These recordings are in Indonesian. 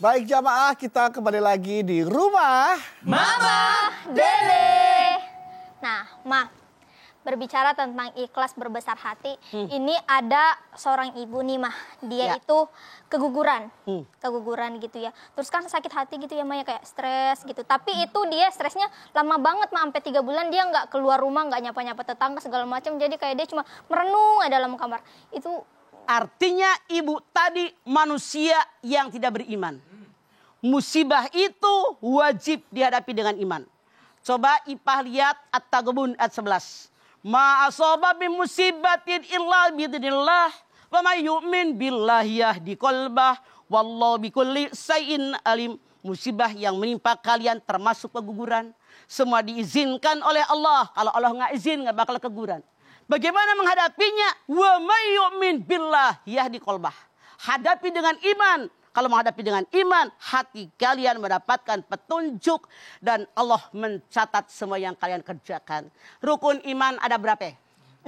Baik jamaah, kita kembali lagi di rumah Mama Dede. Nah, Ma, berbicara tentang ikhlas berbesar hati, ini ada seorang ibu nih, Mah. Dia itu keguguran, gitu ya. Terus kan sakit hati gitu ya, Ma, ya, kayak stres gitu. Tapi itu dia stresnya lama banget, Ma, sampai 3 bulan dia nggak keluar rumah, nggak nyapa-nyapa tetangga segala macam. Jadi kayak dia cuma merenung di dalam kamar. Itu artinya ibu tadi manusia yang tidak beriman. Musibah itu wajib dihadapi dengan iman. Coba Ipah lihat At-Taghabun ayat 11. Ma asaba bi musibatin illa biidznillah wa may yu'min billahi yahdi qalbah wallahu bikulli syai'in alim. Musibah yang menimpa kalian termasuk keguguran, semua diizinkan oleh Allah. Kalau Allah nggak izin nggak bakal keguguran. Bagaimana menghadapinya? Wa may yu'min billah yahdi qalbah. Hadapi dengan iman. Kalau menghadapi dengan iman, hati kalian mendapatkan petunjuk dan Allah mencatat semua yang kalian kerjakan. Rukun iman ada berapa? 6.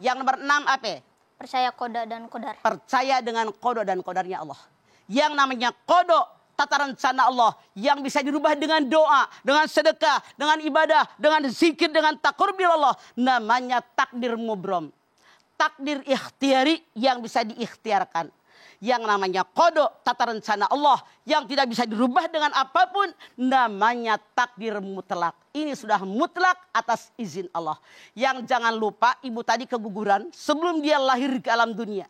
Yang nomor 6 apa? Percaya qada dan qadar. Percaya dengan qada dan qadarnya Allah. Yang namanya qada, tata rencana Allah yang bisa dirubah dengan doa, dengan sedekah, dengan ibadah, dengan zikir, dengan takarrub Allah. Namanya takdir mubrom. Takdir ikhtiari yang bisa diikhtiarkan. Yang namanya qada, tata rencana Allah yang tidak bisa dirubah dengan apapun, namanya takdir mutlak. Ini sudah mutlak atas izin Allah. Yang jangan lupa, ibu tadi keguguran sebelum dia lahir ke alam dunia.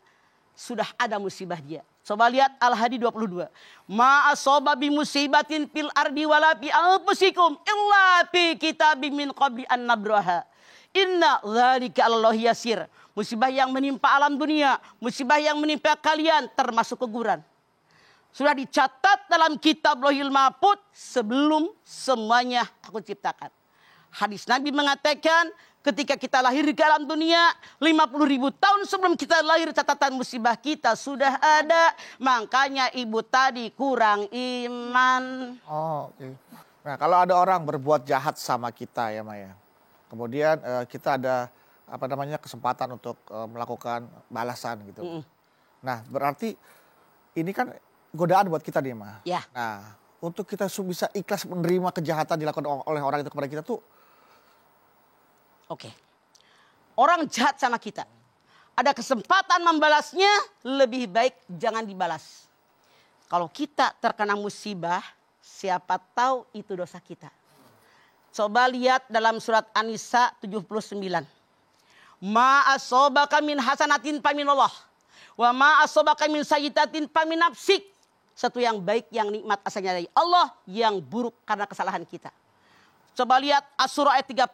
Sudah ada musibah dia. Coba lihat Al-Hadi 22. Ma asaba bi musibatin fil ardi wala bi anfusikum illa fi kitabim min qabli an nabraha. Inna dzalika 'alallahi yasir. Musibah yang menimpa alam dunia, musibah yang menimpa kalian termasuk keguguran. Sudah dicatat dalam kitab Lauhil Mahfuz sebelum semuanya aku ciptakan. Hadis Nabi mengatakan ketika kita lahir di alam dunia, 50.000 tahun sebelum kita lahir catatan musibah kita sudah ada. Makanya ibu tadi kurang iman. Oh, oke. Nah, kalau ada orang berbuat jahat sama kita ya, Maya. Kemudian kita ada kesempatan untuk melakukan balasan gitu. Nah, berarti ini kan godaan buat kita nih, Ma. Ya. Nah, untuk kita bisa ikhlas menerima kejahatan dilakukan oleh orang itu kepada kita tuh. Oke. Orang jahat sama kita. Ada kesempatan membalasnya, lebih baik jangan dibalas. Kalau kita terkena musibah, siapa tahu itu dosa kita. Coba lihat dalam surat An-Nisa 79. Ma asobaka min hasanatin faminallah wa ma asobaka min sayyi'atin famin nafsik. Satu yang baik, yang nikmat asalnya dari Allah, yang buruk karena kesalahan kita. Coba lihat Asy-Syura ayat 30.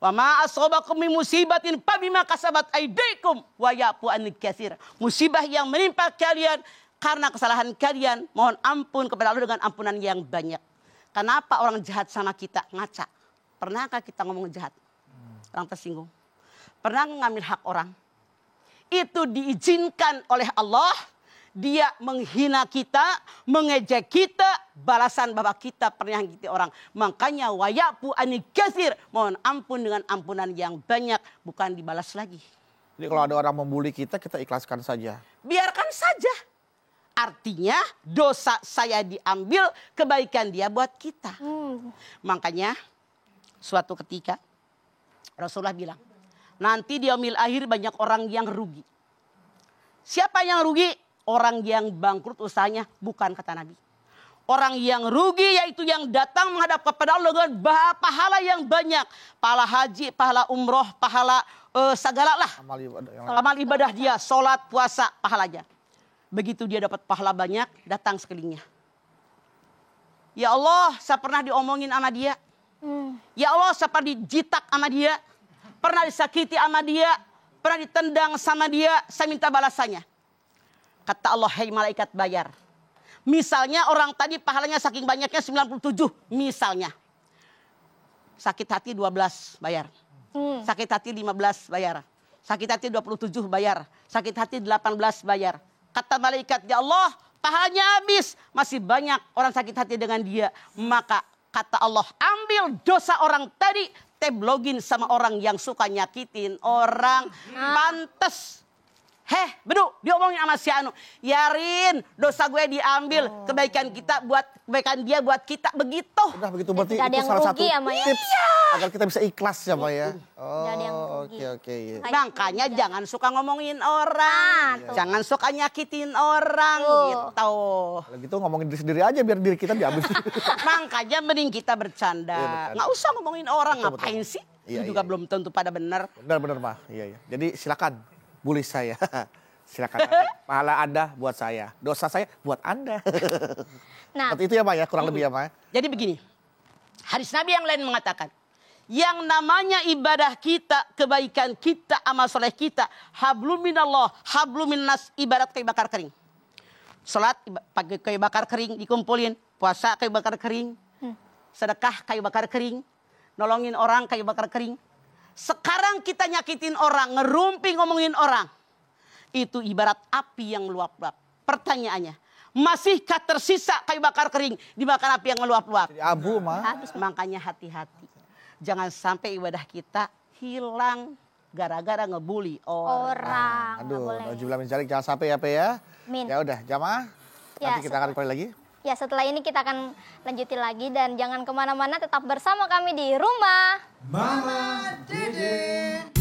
Wa ma asobakum min musibatin fabima kasabat aydikum wa ya'fu an katsir. Musibah yang menimpa kalian karena kesalahan kalian, mohon ampun kepada Allah dengan ampunan yang banyak. Kenapa orang jahat sama kita? Ngaca. Pernahkah kita ngomong jahat? Orang tersinggung. Pernah mengambil hak orang. Itu diizinkan oleh Allah. Dia menghina kita, mengejek kita, balasan bahwa kita pernah menyakiti orang. Makanya wayapu ani katsir, mohon ampun dengan ampunan yang banyak, bukan dibalas lagi. Jadi kalau ada orang membuli kita, kita ikhlaskan saja. Biarkan saja. Artinya dosa saya diambil, kebaikan dia buat kita. Makanya suatu ketika Rasulullah bilang, nanti di yaumil akhir banyak orang yang rugi. Siapa yang rugi? Orang yang bangkrut usahanya, bukan kata Nabi. Orang yang rugi yaitu yang datang menghadap kepada Allah dengan pahala yang banyak. Pahala haji, pahala umroh, pahala segala lah. Amal ibadah dia, sholat, puasa, pahalanya. Begitu dia dapat pahala banyak, datang sekelilingnya. Ya Allah, saya pernah diomongin sama dia. Ya Allah, saya pernah dijitak sama dia. Pernah disakiti sama dia. Pernah ditendang sama dia. Saya minta balasannya. Kata Allah, hei malaikat bayar. Misalnya orang tadi pahalanya saking banyaknya 97. Misalnya. Sakit hati 12 bayar. Sakit hati 15 bayar. Sakit hati 27 bayar. Sakit hati 18 bayar. Kata malaikat, ya Allah, pahalanya habis. Masih banyak orang sakit hati dengan dia. Maka kata Allah, ambil dosa orang tadi. Teblogin sama orang yang suka nyakitin orang. Pantes. Bedu, diomongin sama si Anu. Yarin, dosa gue diambil, kebaikan dia buat kita, begitu. Udah begitu berarti Nggak ada itu yang salah rugi satu ya, Maya? tips agar kita bisa ikhlas ya, Pak ya. Nggak ada yang rugi. Oke. Iya. Makanya jangan suka ngomongin orang. Nah, tuh. Jangan suka nyakitin orang gitu. Kalau gitu ngomongin diri sendiri aja biar diri kita diambil. Makanya mending kita bercanda. Iya, bercanda. Nggak usah ngomongin orang, Betul, ngapain betul. sih? Iya, Itu juga iya. belum tentu pada benar. Benar, Mah. Iya. Jadi silakan bully saya. Silakan. Pahala Anda buat saya. Dosa saya buat Anda. Nah, Seperti itu ya, Pak ya, kurang lebih ya, Pak. Jadi begini, hadis Nabi yang lain mengatakan, yang namanya ibadah kita, kebaikan kita, amal soleh kita, hablum minallah, hablum minnas, ibarat kayu bakar kering. Salat pakai kayu bakar kering dikumpulin, puasa kayu bakar kering, sedekah kayu bakar kering, nolongin orang kayu bakar kering. Sekarang kita nyakitin orang, ngerumpi ngomongin orang. Itu ibarat api yang meluap-luap. Pertanyaannya, masihkah tersisa kayu bakar kering dimakan api yang meluap-luap? Jadi abu, Mah. Makanya hati-hati. Jangan sampai ibadah kita hilang gara-gara ngebully orang. nggak Aduh, boleh. nauzubillah min dzalik, jangan sampai ya, Pak ya. Amin. Ya udah, jamaah. Ya, Nanti kita akan kembali lagi. Ya, setelah ini kita akan lanjutin lagi dan jangan kemana-mana, tetap bersama kami di rumah. Mama Dede.